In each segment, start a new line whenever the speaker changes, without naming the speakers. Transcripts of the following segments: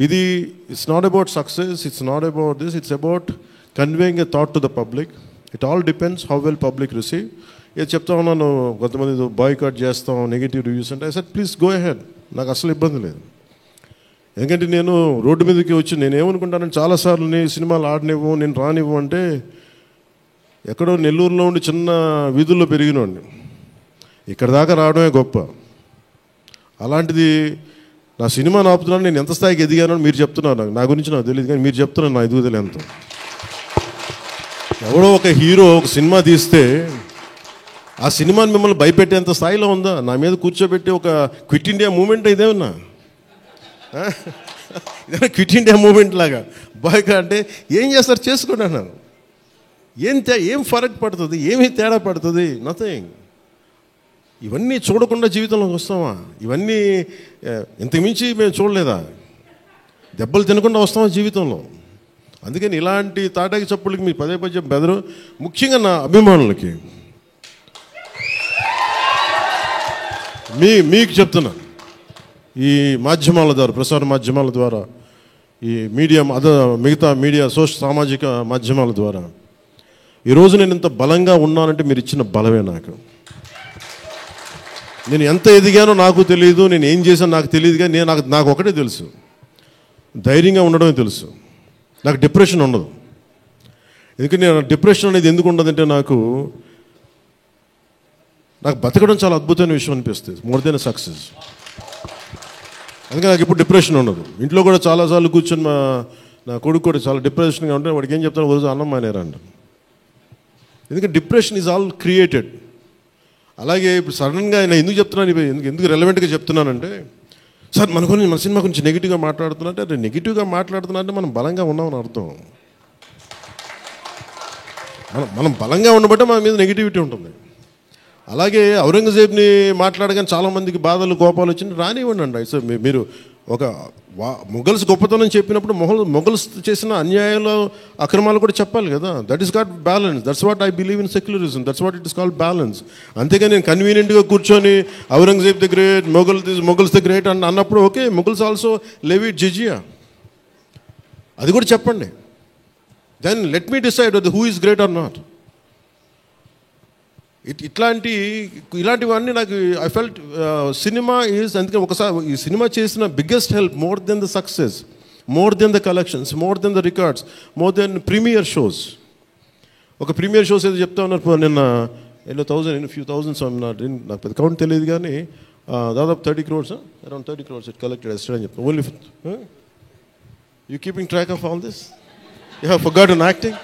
ఇది it's not about success, it's not about this, it's about conveying a thought to the public. It all depends how well public receive. ఏది చెప్తా ఉన్నాను, కొంతమంది boycott చేస్తాం, negative reviews అంటే, I said please go ahead, నాకు అసలు ఇబ్బంది లేదు. ఎందుకంటే నేను రోడ్డు మీదకి వచ్చి నేను ఏమనుకుంటానంటే, చాలాసార్లు నీ సినిమాలు ఆడనివ్వు, నేను రానివ్వు అంటే, ఎక్కడో నెల్లూరులో ఉండి చిన్న వీధుల్లో పెరిగినోడిని, ఇక్కడ దాకా రావడమే గొప్ప. అలాంటిది నా సినిమా ఆపుతున్నాను, నేను ఎంత స్థాయికి ఎదిగానో మీరు చెప్తున్నారు. నా గురించి నాకు తెలియదు, కానీ మీరు చెప్తున్నారు నా ఎదుగుదల ఎంత. ఎవడో ఒక హీరో ఒక సినిమా తీస్తే ఆ సినిమాని మిమ్మల్ని భయపెట్టేంత స్థాయిలో ఉందా? నా మీద కూర్చోబెట్టి ఒక క్విట్ ఇండియా మూమెంట్ ఇదేమన్నా, ఇదేనా క్విట్ ఇండియా మూమెంట్ లాగా? బాయ్కా అంటే ఏం చేస్తారు, చేసుకోండి అన్నాను. ఏం ఫరక్ పడుతుంది, ఏమి తేడా పడుతుంది? నథింగ్. ఇవన్నీ చూడకుండా జీవితంలోకి వస్తామా? ఇవన్నీ ఇంతకుమించి మేము చూడలేదా? దెబ్బలు తినకుండా వస్తామా జీవితంలో? అందుకని ఇలాంటి తాటాకి చప్పుళ్ళకి మీ పదే పదే బెదరు. ముఖ్యంగా నా అభిమానులకి మీకు చెప్తున్నా, ఈ మాధ్యమాల ద్వారా, ప్రసార మాధ్యమాల ద్వారా, ఈ మీడియా మిగతా మీడియా సామాజిక మాధ్యమాల ద్వారా ఈరోజు నేను ఇంత బలంగా ఉన్నానంటే మీరు ఇచ్చిన బలమే. నేను ఎంత ఎదిగానో నాకు తెలియదు, నేను ఏం చేశానో నాకు తెలియదు, కానీ నాకు ఒకటే తెలుసు, ధైర్యంగా ఉండడమే తెలుసు. నాకు డిప్రెషన్ ఉండదు. ఎందుకంటే నేను డిప్రెషన్ అనేది ఎందుకు ఉండదంటే, నాకు బతకడం చాలా అద్భుతమైన విషయం అనిపిస్తుంది, మోర్ దెన్ సక్సెస్. అందుకే నాకు ఇప్పుడు డిప్రెషన్ ఉండదు. ఇంట్లో కూడా చాలాసార్లు కూర్చొని నా కొడుకు కూడా చాలా డిప్రెషన్గా ఉంటే వాడికి ఏం చెప్తాను, రోజు అన్నం మానేరంట. ఎందుకంటే డిప్రెషన్ ఈజ్ ఆల్ క్రియేటెడ్. అలాగే ఇప్పుడు సడన్గా నేను ఎందుకు చెప్తున్నాను, ఎందుకు రెలవెంట్గా చెప్తున్నానంటే, సార్ మన సినిమా గురించి నెగిటివ్గా మాట్లాడుతున్నట్టే, అది నెగిటివ్గా మాట్లాడుతున్నా అంటే మనం బలంగా ఉన్నామని అర్థం. మనం బలంగా ఉండబట్టే మన మీద నెగిటివిటీ ఉంటుంది. అలాగే ఔరంగజేబ్ని మాట్లాడగానే చాలామందికి బాధలు కోపాలు వచ్చింది, రానివ్వండి అండి. సో మీరు ఒక మొఘల్స్ గొప్పతనం చెప్పినప్పుడు మొఘల్స్ చేసిన అన్యాయాలు అక్రమాలు కూడా చెప్పాలి కదా. That is got balance. That's what I believe in secularism. That's what it is called balance. అంతేగాని నేను కన్వీనియంట్గా కూర్చొని Aurangzeb the great, Mughals the great అన్నప్పుడు okay, Mughals also levied jizya, అది కూడా చెప్పండి. Then let me decide who is great or not. ఇలాంటివన్నీ నాకు ఐ ఫెల్ట్ సినిమా ఈజ్. అందుకే ఒకసారి ఈ సినిమా చేసిన biggest help, more than the success, more than the collections, more than the records, more than premier shows. ఒక premier shows ఏదో చెప్తా ఉన్నారు నిన్న, ఫ్యూ థౌజండ్స్, నాకు పెద్ద కౌంట్ తెలియదు, కానీ దాదాపు 30 crores, around 30 crores it collected yesterday అని చెప్తాను. Only you keeping track of all this? You have forgotten acting.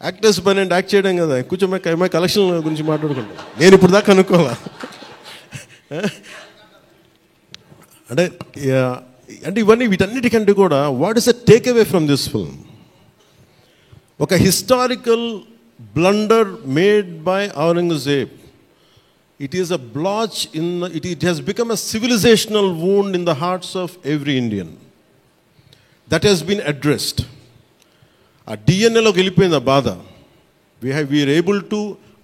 Actors పని అంటే యాక్ట్ చేయడం కదా, కూర్చోమై కలెక్షన్ గురించి మాట్లాడుకుంటాం. నేను ఇప్పుడు దాకా అనుకోవాలా అంటే ఇవన్నీ వీటన్నిటికంటే కూడా what is a take away from this film? ఒక historical blunder made by Aurangzeb. It is a blotch in it has become a civilisational wound in the hearts of every Indian. That has been addressed. ఆ డిఎన్ఏలోకి వెళ్ళిపోయింది ఆ బాధ. We are able to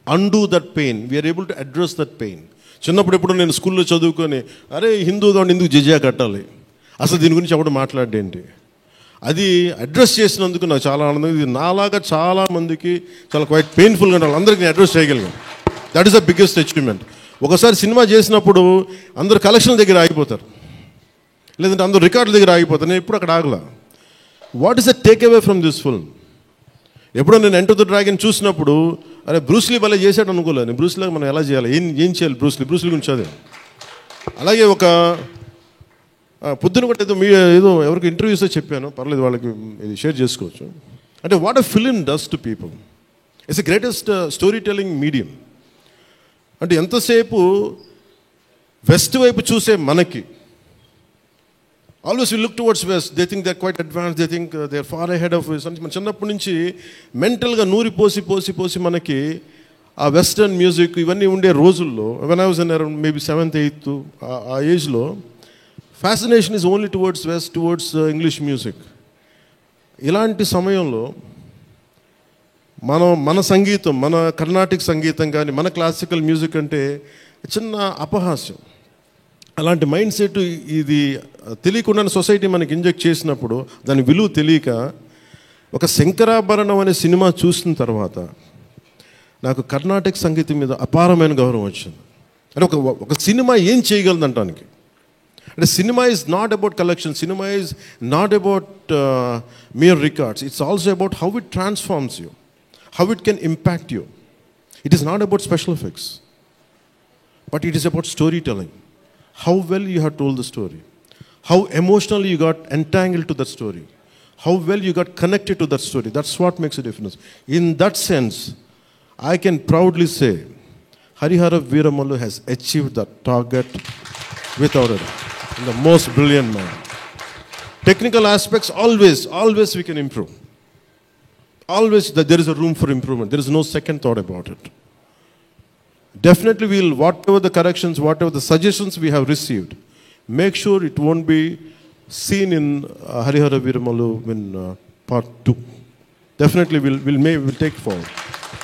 undo that pain, we are able to address that pain. చిన్నప్పుడు ఎప్పుడు నేను స్కూల్లో చదువుకొని, అరే హిందూగా ఉండి ఎందుకు జిజియా కట్టాలి, అసలు దీని గురించి ఎవడు మాట్లాడేంటి, అది అడ్రస్ చేసినందుకు నాకు చాలా ఆనందం. ఇది నాలాగా చాలామందికి చాలా క్వైట్ పెయిన్ఫుల్గా ఉండాలి, అందరికీ నేను అడ్రస్ చేయగలిగాను. That is the biggest achievement. ఒకసారి సినిమా చేసినప్పుడు అందరు కలెక్షన్ల దగ్గర ఆగిపోతారు, లేదంటే అందరూ రికార్డుల దగ్గర ఆగిపోతారు. నేను ఎప్పుడు అక్కడ ఆగలా. What is the take away from this film? ఎప్పుడో నేను ఎంటర్ ద డ్రాగన్ చూసినప్పుడు, అరే బ్రూస్లీ భలే చేశాడు అనుకోలేదు. నేను బ్రూస్లీగా మనం ఎలా చేయాలి, ఏం చేయాలి, బ్రూస్లీ గురించి అదే. అలాగే ఒక పొద్దున కూడా ఏదో ఎవరికి ఇంటర్వ్యూస్లో చెప్పాను, పర్లేదు వాళ్ళకి ఇది షేర్ చేసుకోవచ్చు. అంటే what a film does to people. It's the greatest story telling medium. అంటే ఎంతసేపు వెస్ట్ వైపు చూసే మనకి, always you look towards west, they think they are quite advance, they think they are far ahead of west. మన చిన్నప్పటి నుంచి మెంటల్గా నూరి పోసి మనకి ఆ వెస్టర్న్ మ్యూజిక్ ఇవన్నీ ఉండే రోజుల్లో, when I was in around maybe 7th 8th ఆ ఏజ్లో, fascination is only towards west, towards English music. ఇలాంటి సమయంలో మన సంగీతం, మన కర్ణాటిక్ సంగీతం కానీ, మన క్లాసికల్ మ్యూజిక్ అంటే చిన్న అపహాస్యం. అలాంటి మైండ్ సెట్ ఇది తెలియకుండా సొసైటీ మనకి ఇంజెక్ట్ చేసినప్పుడు దాని విలువ తెలియక ఒక శంకరాభరణం అనే సినిమా చూసిన తర్వాత నాకు కర్ణాటక సంగీతం మీద అపారమైన గౌరవం వచ్చింది. అంటే ఒక సినిమా ఏం చేయగలదంటానికి. అంటే cinema is not about collection, cinema is not about mere records. It's also about how it transforms you, how it can impact you. It is not about special effects, but it is about storytelling. How well you have told the story, how emotionally you got entangled to that story, how well you got connected to that story. That's what makes a difference. In that sense, I can proudly say Harihara Veeramallu has achieved that target without a doubt. In the most brilliant manner. Technical aspects, always we can improve. Always there is a room for improvement. There is no second thought about it. Definitely we'll, whatever the corrections, whatever the suggestions we have received, make sure it won't be seen in Harihara Veeramallu in part 2. Definitely we'll take forward.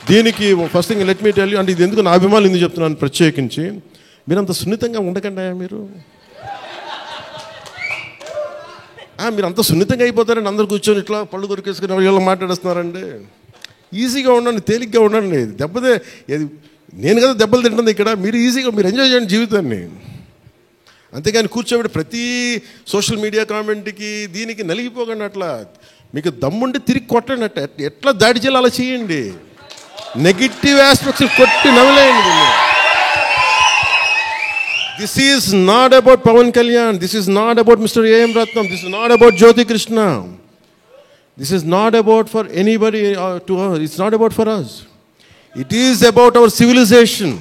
దీనికి first thing let me tell you, అంటే ఇది ఎందుకు నా అభిమానులు ఎందుకు చెప్తున్నాను ప్రత్యేకించి, మీరంత సున్నితంగా ఉండకండి. మీరు అంత సున్నితంగా అయిపోతారండి. అందరు కూర్చొని ఇట్లా పళ్ళు దొరికేసుకుని వీళ్ళు మాట్లాడేస్తున్నారండి. ఈజీగా ఉండండి, తేలిగ్గా ఉండండి. నేను కదా దెబ్బలు తింటుంది ఇక్కడ, మీరు ఈజీగా మీరు ఎంజాయ్ చేయండి జీవితాన్ని. అంతేగాని కూర్చోబెట్టి ప్రతి సోషల్ మీడియా కామెంట్కి దీనికి నలిగిపోకండి. అట్లా మీకు దమ్ముండి తిరిగి కొట్టండి. ఎట్లా దాడి చేయాలి అలా చేయండి. నెగిటివ్ ఆస్పెక్ట్స్ కొట్టి నవ్వలేయండి. This is not about Pawan Kalyan. This is not about Mr. A.M. Ratnam. This is not about Jyoti Krishna. This is not about for anybody to us. It's not about for us. It is about our civilization.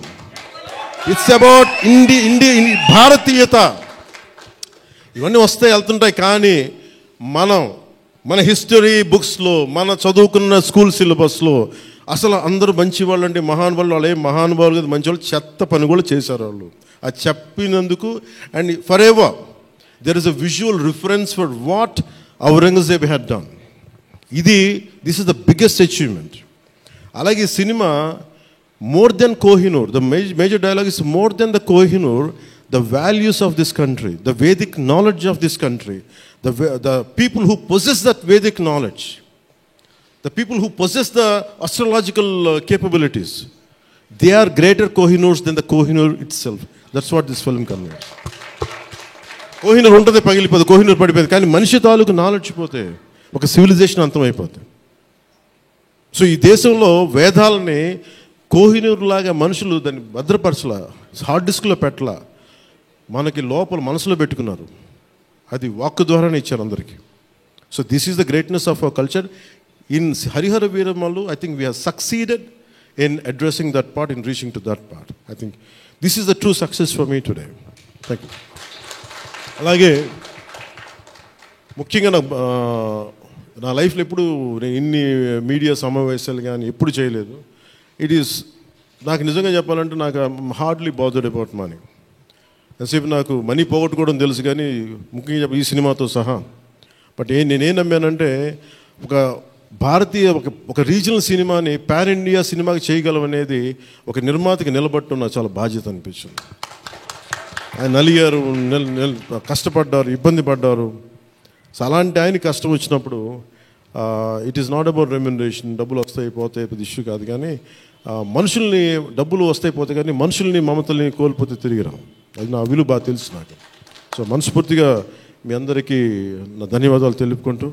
It's about Bharatiyata. ఇవన్నీ వస్తాయి వెళ్తుంటాయి. కానీ మన history బుక్స్లో, మన చదువుకున్న school సిలబస్లో అసలు అందరూ మంచి వాళ్ళు అంటే మహానుభావులు, వాళ్ళు ఏం మహానుభావులు కదా, మంచి వాళ్ళు చెత్త పని కూడా చేశారు వాళ్ళు. అది చెప్పినందుకు and for ever there is a visual reference for what Aurangzeb had done. This is the biggest achievement. అలాగే ఈ cinema more than Kohinoor, the major dialogue is more than the Kohinoor, the values of this country, the Vedic knowledge of this country, the people who possess that Vedic knowledge, the people who possess the astrological capabilities, they are greater Kohinoors than the Kohinoor itself. That's what this film conveys. Kohinoor untade pagilipadu, Kohinoor padipadu, కానీ మనిషి తాలూకు knowledge పోతే ఒక civilisation అంతమైపోతుంది. So ఈ దేశంలో వేదాలని కోహినూర్ లాగా మనుషులు దాన్ని భద్రపరచలా, హార్డ్ డిస్క్లో పెట్టలా, మనకి లోపల మనసులో పెట్టుకున్నారు. అది వాక్కు ద్వారానే ఇచ్చారు అందరికీ. So this is the greatness of our culture. In Harihara Veeramallu, I think we have succeeded in addressing that part, in reaching to that part. I think this is the true success for me today. Thank you. అలాగే ముఖ్యంగా నా లైఫ్లో ఎప్పుడు నేను ఇన్ని media సమావేశాలు కానీ ఎప్పుడు చేయలేదు. నాకు నిజంగా చెప్పాలంటే నాకు హార్డ్లీ బాదర్డ్ అబౌట్ మనీ. ఎంతసేపు నాకు మనీ పోగొట్టుకోవడం తెలుసు కానీ ముఖ్యంగా ఈ సినిమాతో సహా. బట్ నేనేం నమ్మానంటే భారతీయ ఒక రీజనల్ సినిమాని పాన్ ఇండియా సినిమాకి చేయగలం అనేది ఒక నిర్మాతకి నిలబట్టడం నాకు చాలా బాధ్యత అనిపించింది. ఆయన నలిగారు, కష్టపడ్డారు, ఇబ్బంది పడ్డారు. సో అలాంటి ఆయన కష్టం వచ్చినప్పుడు it is not about remuneration, డబ్బులు వస్తాయి పోతాయి పెద్ద ఇష్యూ కాదు. కానీ మనుషుల్ని, డబ్బులు వస్తాయి పోతాయి కానీ మనుషుల్ని, మమతల్ని కోల్పోతే తిరిగి రావు. అది నా విలువ బాగా తెలుసు నాకు. సో మనస్ఫూర్తిగా మీ అందరికీ నా ధన్యవాదాలు తెలుపుకుంటూ